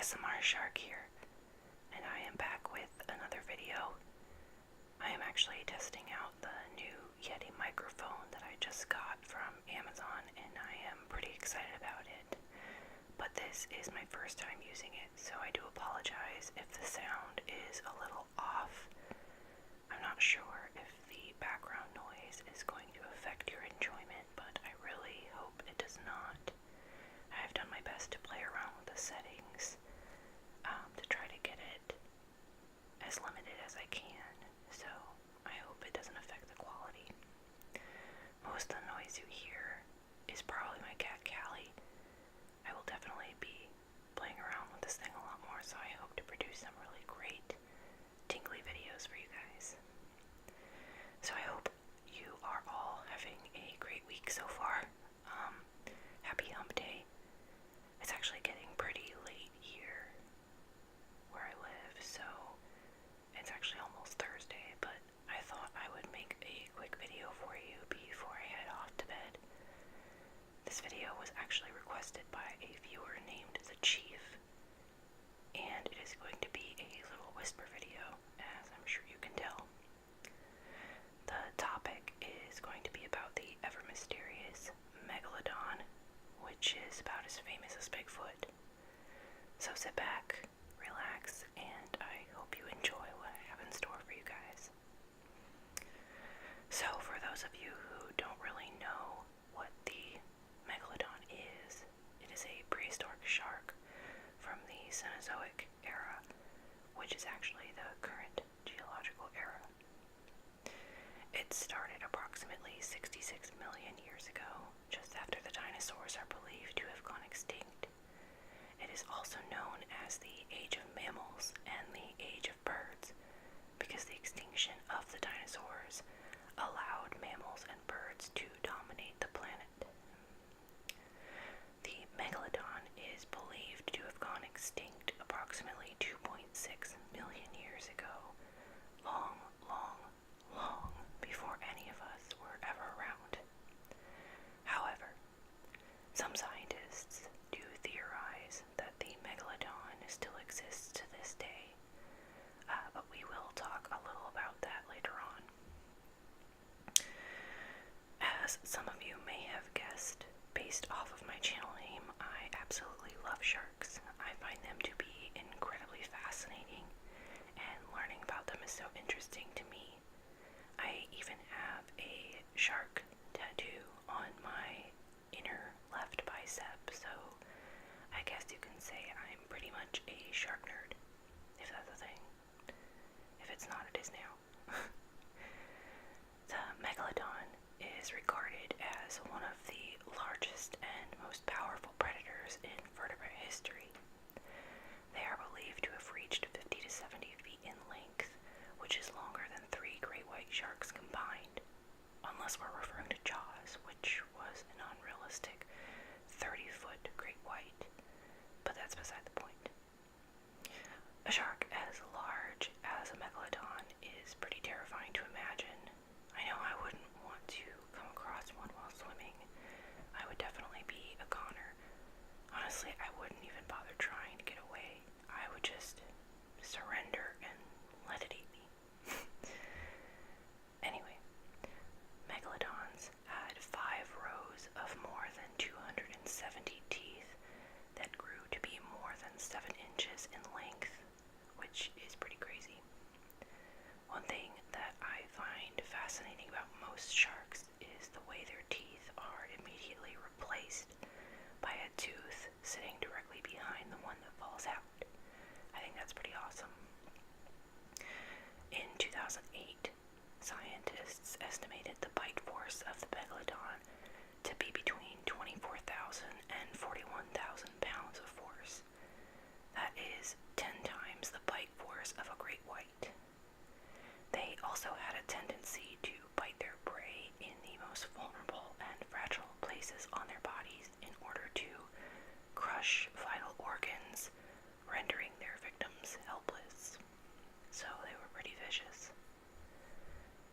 ASMR Shark here, and I am back with another video. I am actually testing out the new Yeti microphone that I just got from Amazon, and I am pretty excited about it. But this is my first time using it, so I do apologize if the sound is a little off. I'm not sure if the background noise is going to affect your enjoyment, but I really hope it does not. I've done my best to play around with the settings to try to get it as limited as I can, so I hope it doesn't affect the quality. Most of the noise you hear is probably my cat Callie. I will definitely be playing around with this thing a lot more, so I hope to produce some really great tingly videos for you guys. So I hope you are all having a great week so far. Happy hump day. It's actually getting pretty late here where I live, so it's actually almost Thursday, but I thought I would make a quick video for you before I head off to bed. This video was actually requested by a viewer named The Chief, and it is going to be a little whisper video, as I'm sure you can tell. The topic is going to be about the ever-mysterious Megalodon, which is about as famous as Bigfoot. So sit back, relax, and I hope you enjoy what I have in store for you guys. So for those of you who don't really know what the Megalodon is, it is a prehistoric shark from the Cenozoic era, which is actually the current geological era. It started approximately 66 million years ago, just after the dinosaurs are believed to have gone extinct. It is also known as the Age of Mammals and the Age of Birds, because the extinction of the dinosaurs allowed mammals and birds to dominate the planet. The Megalodon is believed to have gone extinct approximately 2.6 million years ago, long before any of us were ever around. However, some scientists do theorize that the Megalodon still exists to this day, but we will talk a little about that later on. As some of you may have guessed, based off of my channel name, I absolutely love sharks. I find them to be incredibly fascinating, and learning about them is so interesting to me. I even have a shark tattoo on my inner left bicep, so I guess you can say I'm pretty much a shark nerd, if that's a thing. If it's not, it is now. The Megalodon is regarded as one of the largest and most powerful predators in vertebrate history. They are believed to have reached 50 to 70 feet in length, which is longer than 3 great white sharks combined, unless we're referring to Jaws, which was an unrealistic 30-foot great white, but that's beside the point. A shark as large as a Megalodon is pretty terrifying to imagine. I know I wouldn't want to come across one while swimming. I would definitely be a goner. Honestly, I wouldn't even bother trying to get away. I would just surrender and let it eat me. Anyway, Megalodons had 5 rows of more than 270 teeth that grew to be more than 7 inches in length, which is pretty crazy. One thing that I find fascinating about most sharks is the way their teeth are immediately replaced by a tooth sitting directly behind the one that falls out. I think that's pretty awesome. In 2008, scientists estimated the bite force of the Megalodon to be between 24,000 and 41,000 pounds of force. That is 10 times the bite force of a great white. They also had a tendency to bite their prey in the most vulnerable and fragile places on their bodies in order to crush vital organs, rendering their victims helpless. So they were pretty vicious.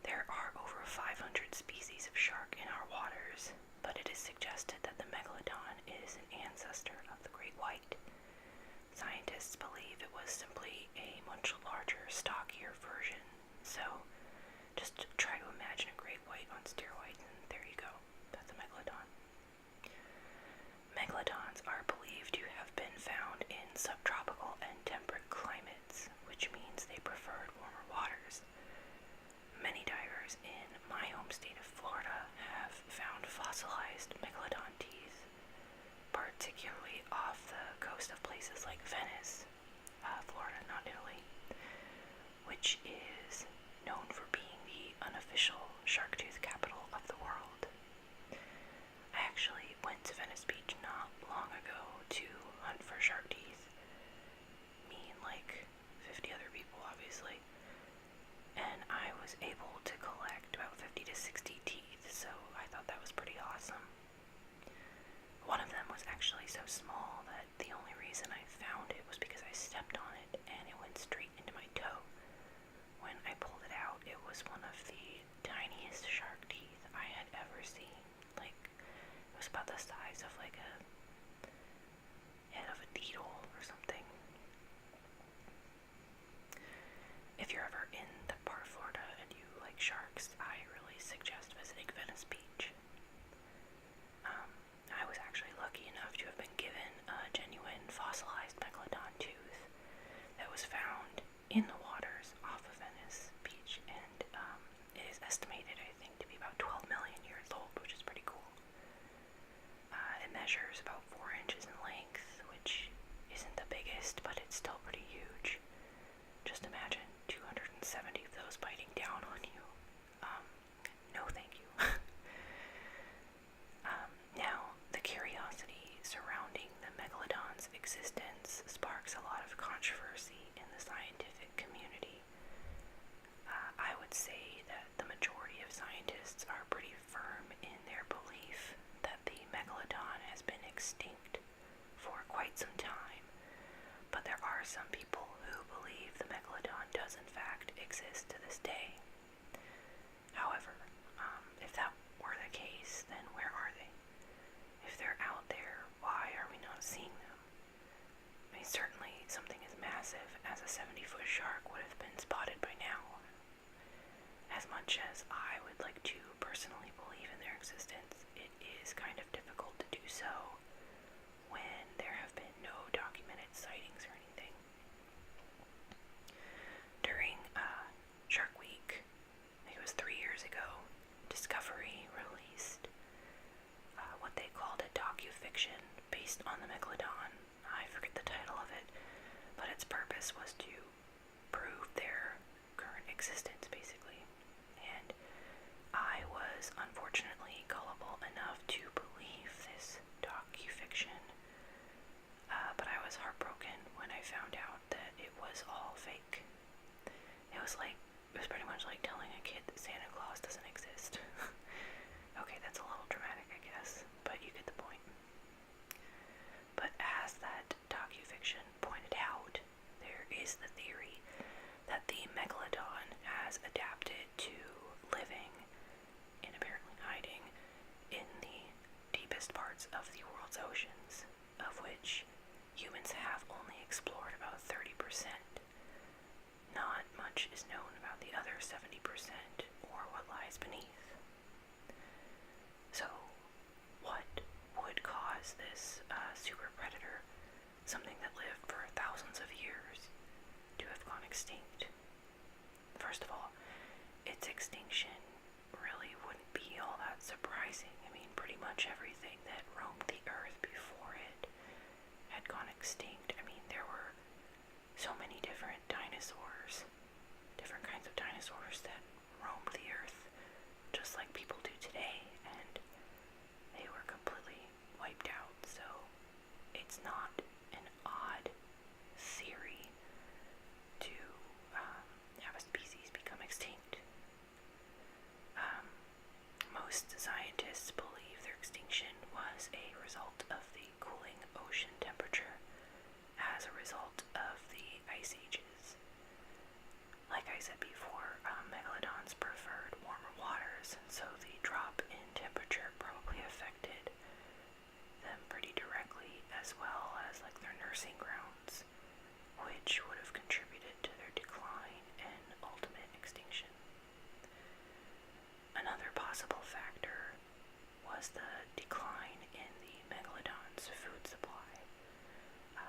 There are over 500 species of shark in our waters, but it is suggested that the Megalodon is an ancestor of the great white. scientists believe it was simply a much larger, stockier version. So just try to imagine a great white on steroids, and there you go. That's a megalodon. Megalodons are believed to have been found in subtropical and temperate climates, which means they preferred warmer waters. Many divers in my home state of Florida have found fossilized megalodon teeth, particularly off the coast of places like Venice, Florida, not Italy, which is known for being the unofficial shark tooth capital of the world. I actually went to Venice Beach not long ago to hunt for shark teeth. Me and like 50 other people, obviously. And I was able to collect about 50 to 60 teeth, so I thought that was pretty awesome. One of them was actually so small that the only reason I found it was because I stepped on it and it went straight into my toe. When I pulled it out, it was one of the tiniest shark teeth I had ever seen. Like, it was about the size of like a head of a needle or something. If you're ever in the part of Florida and you like sharks, I really suggest visiting Venice Beach. I was actually lucky enough to have been given a genuine fossilized megalodon tooth that was found in the waters off of Venice Beach, and it is estimated, I think, to be about 12 million years old, which is pretty cool. It measures about 4 inches in length, which isn't the biggest, but it's still pretty huge. Just imagine 270 of those biting down on you. No thank you. Now, the curiosity surrounding the megalodon's existence sparks a lot of controversy in the scientific community. I would say that the majority of scientists are pretty firm in their belief that the megalodon has been extinct for quite some time, but there are some people who believe the megalodon does in fact exist to this day. However, if that were the case, then where are they? If they're out there, why are we not seeing them? I mean, certainly something as massive as a 70-foot shark would have been spotted by now. As much as I would like to personally believe in their existence, it is kind of difficult to do so when there have been no documented sightings or anything. During Shark Week, I think it was 3 years ago, Discovery released what they called a docu-fiction based on the Megalodon. I forget the title of it, but its purpose was to prove their current existence, basically. And I was unfortunately gullible enough to believe this docu-fiction, but I was heartbroken when I found out that it was all fake. It was pretty much like telling a kid that Santa Claus doesn't exist. Okay, that's a little dramatic, I guess, but you get the point. But as that docu-fiction pointed out, there is the theory that the Megalodon has adapted to living, and apparently hiding, in the deepest parts of the world's oceans, of which humans have only explored about 30%. Not much is known about the other 70%, or what lies beneath. So, what would cause this super predator, something that lived for thousands of years, to have gone extinct? First of all, its extinction really wouldn't be all that surprising. I mean, pretty much everything that roamed the earth before it had gone extinct. I mean, there were so many different dinosaurs, different kinds of dinosaurs that roamed the earth, just like people do today, and they were completely wiped out. So it's not an odd theory to have a species become extinct. Most scientists believe their extinction was a result of the cooling ocean temperature as a result of the ice ages. Like I said before, megalodons preferred warmer waters, so the drop in temperature probably affected them pretty directly, as well as like their nursing grounds. was the decline in the Megalodon's food supply.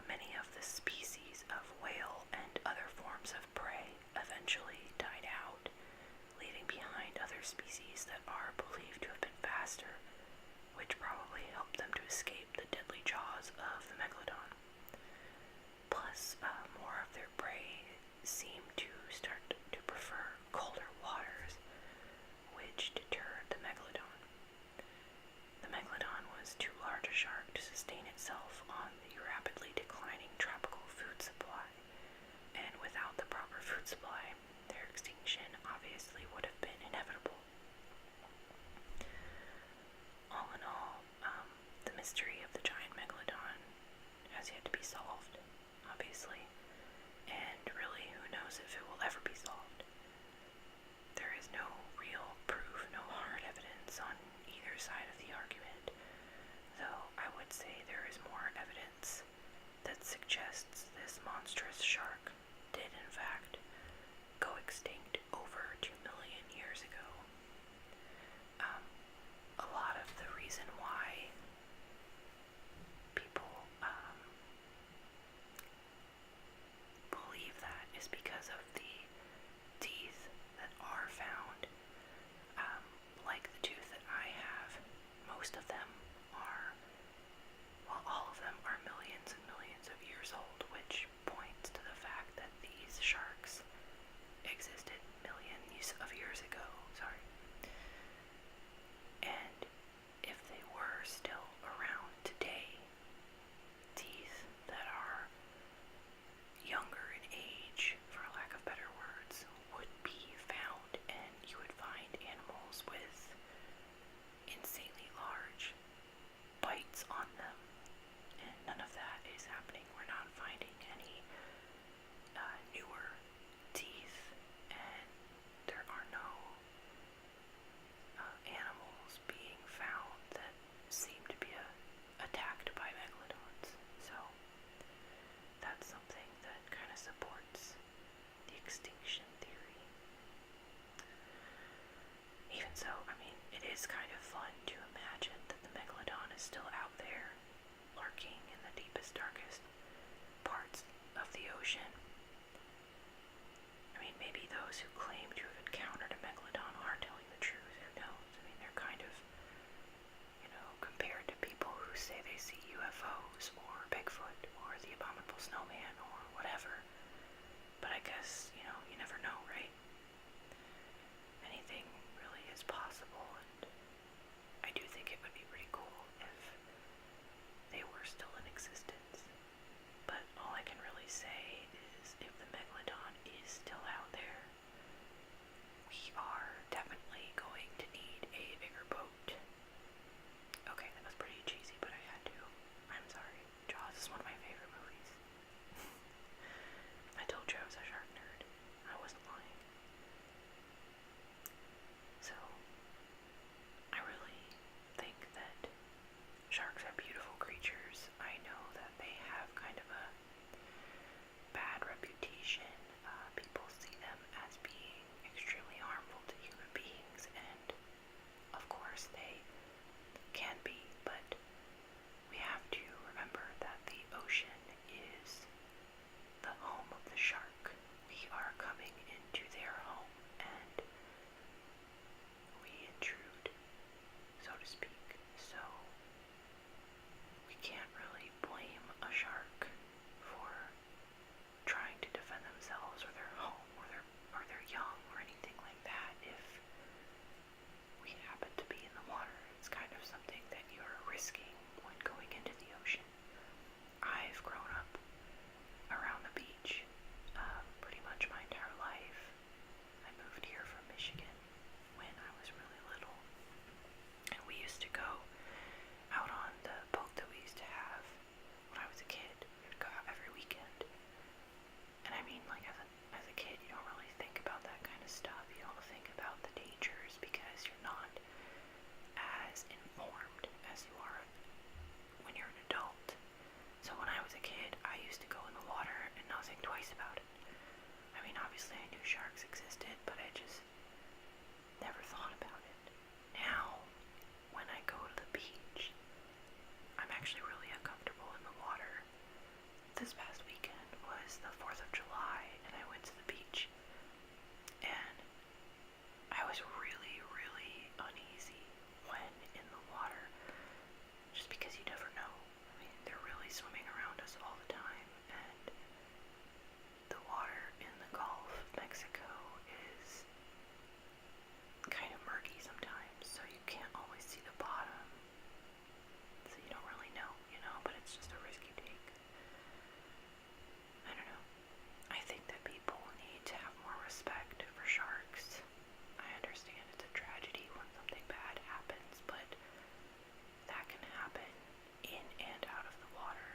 Many of the species of whale and other forms of prey eventually died out, leaving behind other species that are believed to have been faster, which probably helped them to escape the deadly jaws of the Megalodon. Plus, more of their prey seemed to start to prefer colder waters, which deterred the Megalodon. The Megalodon was too large a shark to sustain itself on the rapidly declining tropical food supply, and without the proper food supply, their extinction obviously would have been inevitable. All in all, the mystery of the giant Megalodon has yet to be solved, obviously, and really who knows if it will ever be solved. There is no real proof, no hard evidence on either side of the argument, though I would say there is more evidence that suggests this monstrous shark did in fact go extinct over 2 million years ago. A lot of the reason why people believe that is because of the teeth that are found. Like the tooth that I have, most of them are, well, all of them are millions and millions of years old, which points to the fact that these sharks existed millions of years ago. And if they were still around today, teeth that are younger in age, for lack of better words, would be found, and you would find animals with insanely large bites on them, and none of that is happening. We're not finding any newer teeth, and there are no animals being found that seem to be attacked by megalodons. So that's something that kind of supports the extinction theory. Even so, I mean, it is kind of fun to imagine that the megalodon is still out there, lurking in the deepest, darkest parts of the ocean. I mean, maybe those who claim to have encountered a megalodon are telling the truth. Who knows? I mean, they're kind of, compared to people who say they see UFOs or Bigfoot or the abominable snowman or whatever. But I guess, you never know, right? Anything really is possible, and I do think it would be pretty cool if they were still in existence. But all I can really say is if the megalodon is still out there, we are definitely going to need a bigger boat. Okay, that was pretty cheesy, but I had to. I'm sorry. Jaws is one of my favorite movies. I told you I was a shark nerd. I wasn't lying. So, this past weekend was the 4th of July, and I went to the beach, and I was really, really uneasy when in the water, just because you never know. I mean, they're really swimming around us all the time, and the water in the Gulf of Mexico is kind of murky sometimes, so you can't always see the bottom, so you don't really know, but it's just a risk you take. I don't know. I think that people need to have more respect for sharks. I understand it's a tragedy when something bad happens, but that can happen in and out of the water.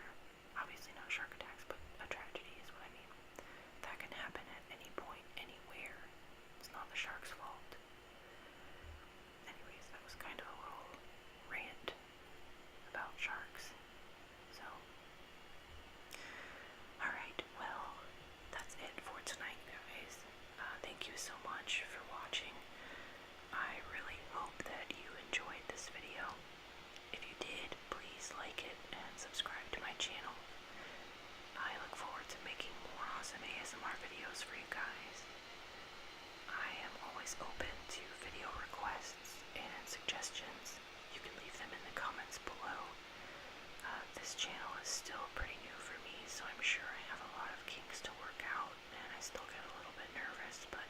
Obviously not shark attacks, but a tragedy is what I mean. That can happen at any point, anywhere. It's not the shark's fault. Anyways, that was kind of a little rant about sharks. So, alright, well, that's it for tonight, guys. Thank you so much for watching. I really hope that you enjoyed this video. If you did, please like it and subscribe to my channel. I look forward to making more awesome ASMR videos for you guys. I am always open to video requests and suggestions. You can leave them in the comments below. This channel is still pretty new for me, so I'm sure I have a lot of kinks to work out, and I still get a little bit nervous, but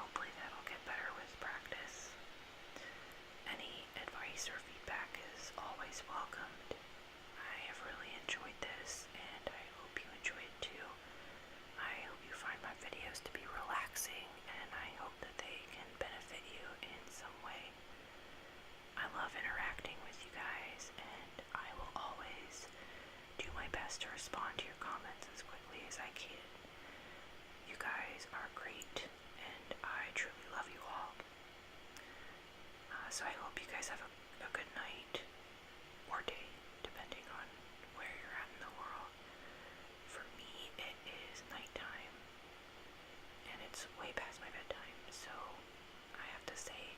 hopefully that'll get better with practice. Any advice or feedback is always welcomed. I have really enjoyed this, and I hope you enjoy it too. I hope you find my videos to be relaxing, and I hope that they can benefit you in some way. I love interacting with you guys, and I will always do my best to respond to your comments as quickly as I can. You guys are great, and I truly love you all. So I hope you guys have a good night, or day, depending on where you're at in the world. For me, it is nighttime, and it's way past my bedtime, so I have to say